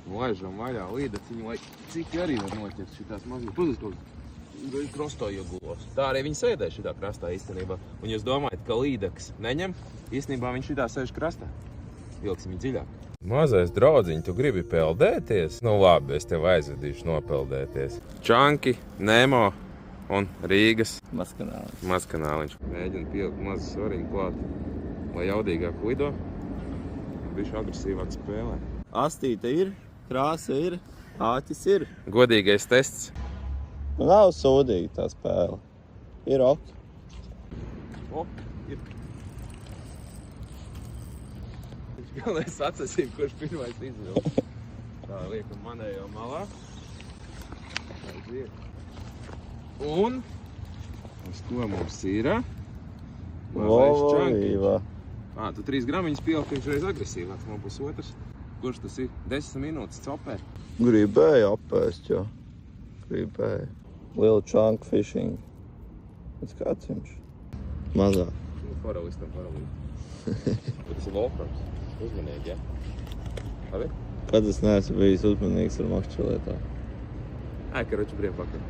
Laižam vaļā līdaciņu, lai cik arī var noķert šitās mazīs. Protams, krastā iegulos. Tā arī viņi sēdēja šitā krastā īstenībā. Un jūs domājat, ka līdaks neņem? Īstenībā viņš šitā sēž krastā. Vilksim viņu dziļāk. Mazais draudziņ, tu gribi peldēties? Nu labi, es tev aizvedīšu nopeldēties. Čanki, Nemo un Rīgas mazkanāliņš. Mēģina pielikt mazu svariņu klāt, lai jaudīgāk lido. Bišķi agresīvāk spēlē. Astīte ir, krāsa ir, āķis ir. Godīgais tests. Nav sūdīga tā spēle. Ir ok. Ok, ir. Viņš galvenais sacensība, kurš pirmais izvilk. Tā, liekam manējo malā. Un uz ko mums ir? Mazais čankiņš. Tu 3 gramiņus pieliki, viņš reiz agresīvāks, man būs otrs. Kurš tas ir? 10 minūtes copē. Gribēju apēst, jā. Gribēju. Liela chunk fishing. Pēc kāds viņš? Mazāk. Paralistam. Tas ir Wolframs. Uzmanīgi, jā? Labi? Kad es neesmu bijis uzmanīgs ar makšķelētā? Karoči, briem pakaļ.